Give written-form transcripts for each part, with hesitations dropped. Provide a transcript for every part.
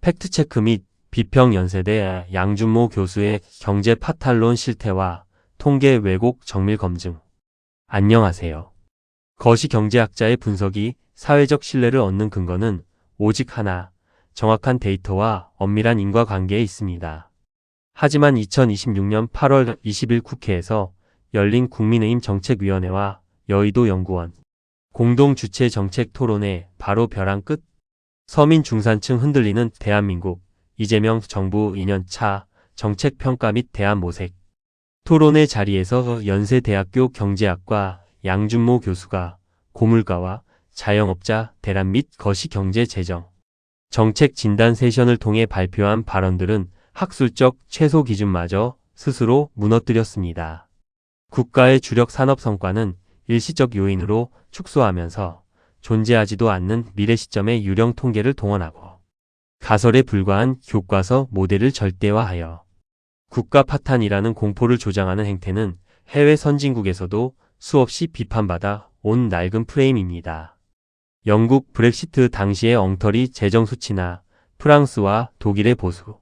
팩트체크 및 비평 연세대 양준모 교수의 경제 파탈론 실태와 통계 왜곡 정밀 검증. 안녕하세요. 거시경제학자의 분석이 사회적 신뢰를 얻는 근거는 오직 하나, 정확한 데이터와 엄밀한 인과관계에 있습니다. 하지만 2026년 8월 20일 국회에서 열린 국민의힘 정책위원회와 여의도 연구원 공동 주최 정책 토론회 바로 벼랑 끝. 서민 중산층 흔들리는 대한민국 이재명 정부 2년차 정책평가 및 대안 모색. 토론회 자리에서 연세대학교 경제학과 양준모 교수가 고물가와 자영업자 대란 및 거시경제재정 정책 진단 세션을 통해 발표한 발언들은 학술적 최소 기준마저 스스로 무너뜨렸습니다. 국가의 주력 산업 성과는 일시적 요인으로 축소하면서 존재하지도 않는 미래 시점의 유령 통계를 동원하고 가설에 불과한 교과서 모델을 절대화하여 국가 파탄이라는 공포를 조장하는 행태는 해외 선진국에서도 수없이 비판받아 온 낡은 프레임입니다. 영국 브렉시트 당시의 엉터리 재정 수치나 프랑스와 독일의 보수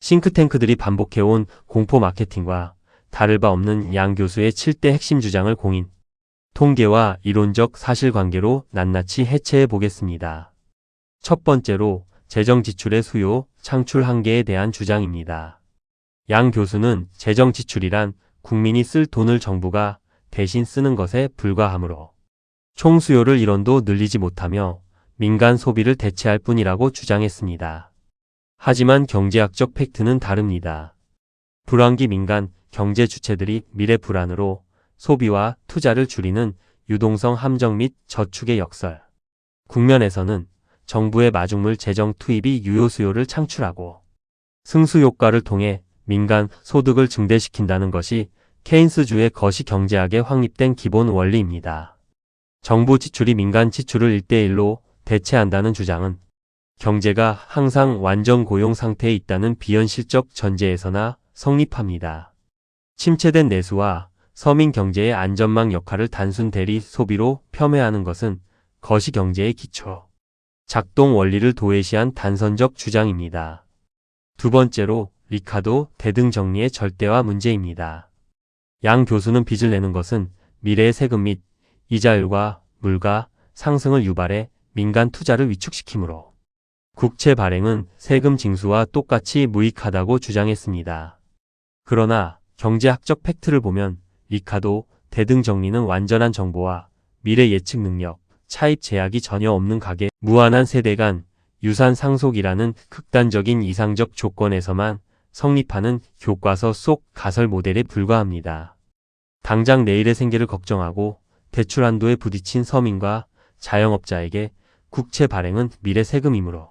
싱크탱크들이 반복해온 공포 마케팅과 다를 바 없는 양 교수의 7대 핵심 주장을 공인, 통계와 이론적 사실관계로 낱낱이 해체해 보겠습니다. 첫 번째로 재정 지출의 수요, 창출 한계에 대한 주장입니다. 양 교수는 재정 지출이란 국민이 쓸 돈을 정부가 대신 쓰는 것에 불과하므로 총 수요를 1원도 늘리지 못하며 민간 소비를 대체할 뿐이라고 주장했습니다. 하지만 경제학적 팩트는 다릅니다. 불황기 민간 경제 주체들이 미래 불안으로 소비와 투자를 줄이는 유동성 함정 및 저축의 역설. 국면에서는 정부의 마중물 재정 투입이 유효 수요를 창출하고 승수 효과를 통해 민간 소득을 증대시킨다는 것이 케인스주의 거시경제학에 확립된 기본 원리입니다. 정부 지출이 민간 지출을 1대1로 대체한다는 주장은 경제가 항상 완전 고용 상태에 있다는 비현실적 전제에서나 성립합니다. 침체된 내수와 서민 경제의 안전망 역할을 단순 대리 소비로 폄훼하는 것은 거시경제의 기초 작동 원리를 도외시한 단선적 주장입니다. 두 번째로 리카도 대등 정리의 절대화 문제입니다. 양 교수는 빚을 내는 것은 미래의 세금 및 이자율과 물가 상승을 유발해 민간 투자를 위축시키므로 국채 발행은 세금 징수와 똑같이 무익하다고 주장했습니다. 그러나 경제학적 팩트를 보면 리카도 대등 정리는 완전한 정보와 미래 예측 능력, 차입 제약이 전혀 없는 가계, 무한한 세대 간 유산 상속이라는 극단적인 이상적 조건에서만 성립하는 교과서 속 가설 모델에 불과합니다. 당장 내일의 생계를 걱정하고 대출 한도에 부딪힌 서민과 자영업자에게 국채 발행은 미래 세금이므로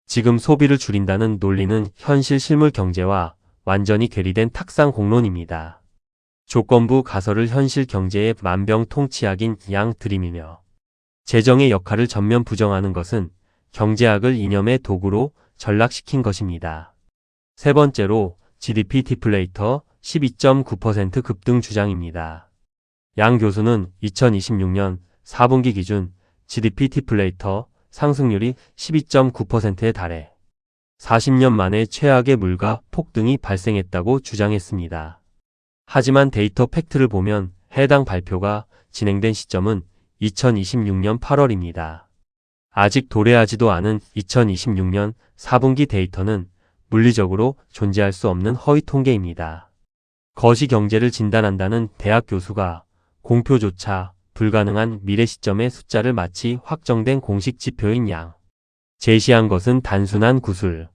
지금 소비를 줄인다는 논리는 현실 실물 경제와 완전히 괴리된 탁상 공론입니다. 조건부 가설을 현실 경제의 만병통치약인 양 들이밀며 재정의 역할을 전면 부정하는 것은 경제학을 이념의 도구로 전락시킨 것입니다. 세 번째로 GDP 디플레이터 12.9% 급등 주장입니다. 양 교수는 2026년 4분기 기준 GDP 디플레이터 상승률이 12.9%에 달해 40년 만에 최악의 물가 폭등이 발생했다고 주장했습니다. 하지만 데이터 팩트를 보면 해당 발표가 진행된 시점은 2026년 8월입니다. 아직 도래하지도 않은 2026년 4분기 데이터는 물리적으로 존재할 수 없는 허위 통계입니다. 거시경제를 진단한다는 대학 교수가 공표조차 불가능한 미래 시점의 숫자를 마치 확정된 공식 지표인 양 제시한 것은 단순한 구술,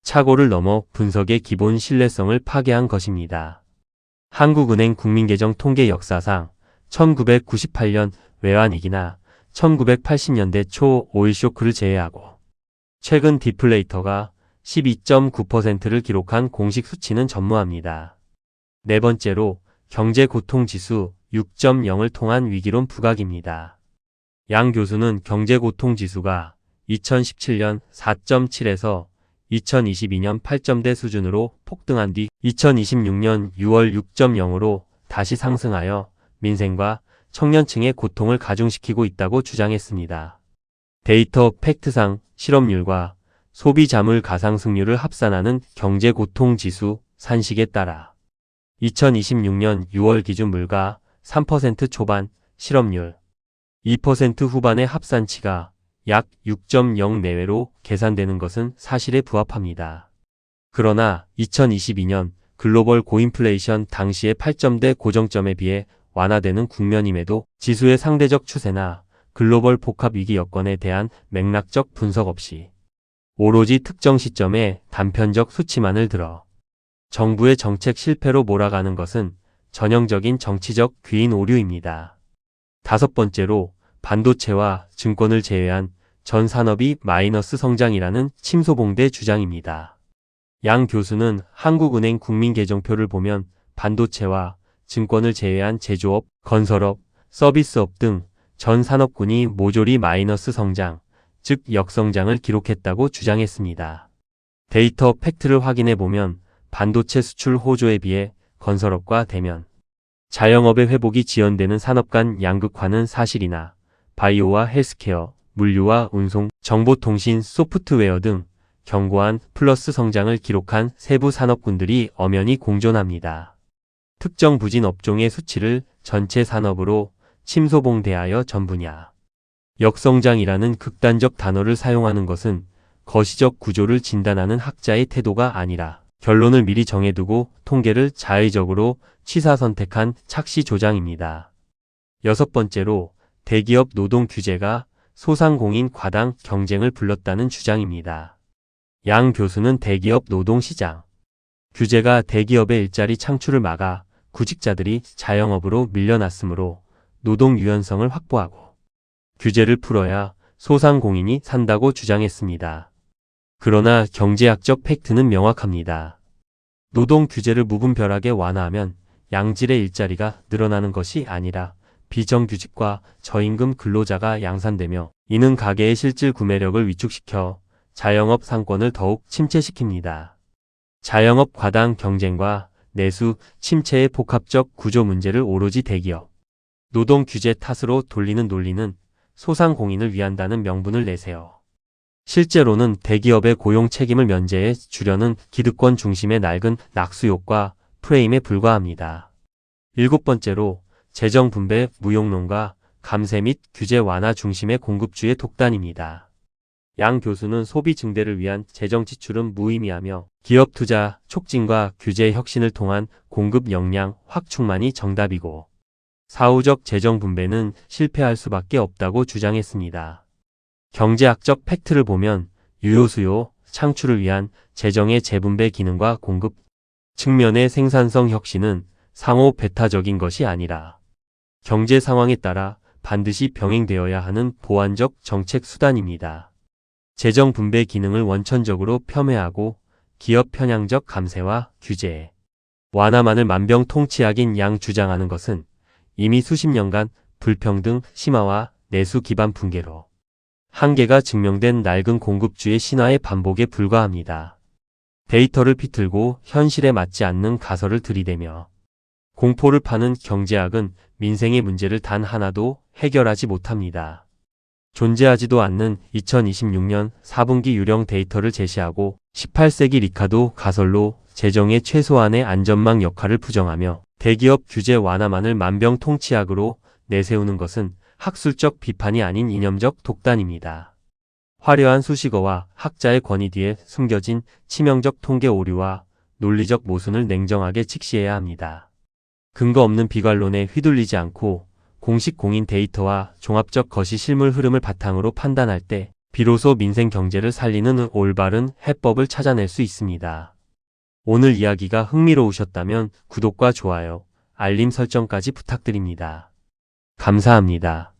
착오를 넘어 분석의 기본 신뢰성을 파괴한 것입니다. 한국은행 국민계정 통계 역사상 1998년 외환위기나 1980년대 초 오일 쇼크를 제외하고 최근 디플레이터가 12.9%를 기록한 공식 수치는 전무합니다. 네 번째로 경제고통지수 6.0을 통한 위기론 부각입니다. 양 교수는 경제고통지수가 2017년 4.7에서 2022년 8점대 수준으로 폭등한 뒤 2026년 6월 6.0으로 다시 상승하여 민생과 청년층의 고통을 가중시키고 있다고 주장했습니다. 데이터 팩트상 실업률과 소비 자물 가상 승률을 합산하는 경제 고통 지수 산식에 따라 2026년 6월 기준 물가 3% 초반, 실업률 2% 후반의 합산치가 약 6.0 내외로 계산되는 것은 사실에 부합합니다. 그러나 2022년 글로벌 고인플레이션 당시의 8점대 고정점에 비해 완화되는 국면임에도 지수의 상대적 추세나 글로벌 복합 위기 여건에 대한 맥락적 분석 없이 오로지 특정 시점에 단편적 수치만을 들어 정부의 정책 실패로 몰아가는 것은 전형적인 정치적 귀인 오류입니다. 다섯 번째로 반도체와 증권을 제외한 전 산업이 마이너스 성장이라는 침소봉대 주장입니다. 양 교수는 한국은행 국민계정표를 보면 반도체와 증권을 제외한 제조업, 건설업, 서비스업 등 전 산업군이 모조리 마이너스 성장, 즉 역성장을 기록했다고 주장했습니다. 데이터 팩트를 확인해 보면 반도체 수출 호조에 비해 건설업과 대면, 자영업의 회복이 지연되는 산업 간 양극화는 사실이나 바이오와 헬스케어, 물류와 운송, 정보통신, 소프트웨어 등 견고한 플러스 성장을 기록한 세부 산업군들이 엄연히 공존합니다. 특정 부진 업종의 수치를 전체 산업으로 침소봉대하여 전 분야 역성장이라는 극단적 단어를 사용하는 것은 거시적 구조를 진단하는 학자의 태도가 아니라 결론을 미리 정해두고 통계를 자의적으로 취사 선택한 착시 조장입니다. 여섯 번째로 대기업 노동 규제가 소상공인 과당 경쟁을 불렀다는 주장입니다. 양 교수는 대기업 노동 시장 규제가 대기업의 일자리 창출을 막아 구직자들이 자영업으로 밀려났으므로 노동 유연성을 확보하고 규제를 풀어야 소상공인이 산다고 주장했습니다. 그러나 경제학적 팩트는 명확합니다. 노동 규제를 무분별하게 완화하면 양질의 일자리가 늘어나는 것이 아니라 비정규직과 저임금 근로자가 양산되며 이는 가계의 실질 구매력을 위축시켜 자영업 상권을 더욱 침체시킵니다. 자영업 과당 경쟁과 내수 침체의 복합적 구조 문제를 오로지 대기업 노동 규제 탓으로 돌리는 논리는 소상공인을 위한다는 명분을 내세요. 실제로는 대기업의 고용 책임을 면제해 주려는 기득권 중심의 낡은 낙수효과 프레임에 불과합니다. 일곱 번째로 재정 분배 무용론과 감세 및 규제 완화 중심의 공급주의 독단입니다. 양 교수는 소비 증대를 위한 재정 지출은 무의미하며 기업 투자 촉진과 규제 혁신을 통한 공급 역량 확충만이 정답이고 사후적 재정 분배는 실패할 수밖에 없다고 주장했습니다. 경제학적 팩트를 보면 유효 수요 창출을 위한 재정의 재분배 기능과 공급 측면의 생산성 혁신은 상호 배타적인 것이 아니라 경제 상황에 따라 반드시 병행되어야 하는 보완적 정책 수단입니다. 재정 분배 기능을 원천적으로 폄훼하고 기업 편향적 감세와 규제, 완화만을 만병통치약인 양 주장하는 것은 이미 수십 년간 불평등 심화와 내수 기반 붕괴로 한계가 증명된 낡은 공급주의 신화의 반복에 불과합니다. 데이터를 비틀고 현실에 맞지 않는 가설을 들이대며 공포를 파는 경제학은 민생의 문제를 단 하나도 해결하지 못합니다. 존재하지도 않는 2026년 4분기 유령 데이터를 제시하고 18세기 리카도 가설로 재정의 최소한의 안전망 역할을 부정하며 대기업 규제 완화만을 만병통치약으로 내세우는 것은 학술적 비판이 아닌 이념적 독단입니다. 화려한 수식어와 학자의 권위 뒤에 숨겨진 치명적 통계 오류와 논리적 모순을 냉정하게 직시해야 합니다. 근거 없는 비관론에 휘둘리지 않고 공식 공인 데이터와 종합적 거시 실물 흐름을 바탕으로 판단할 때 비로소 민생 경제를 살리는 올바른 해법을 찾아낼 수 있습니다. 오늘 이야기가 흥미로우셨다면 구독과 좋아요, 알림 설정까지 부탁드립니다. 감사합니다.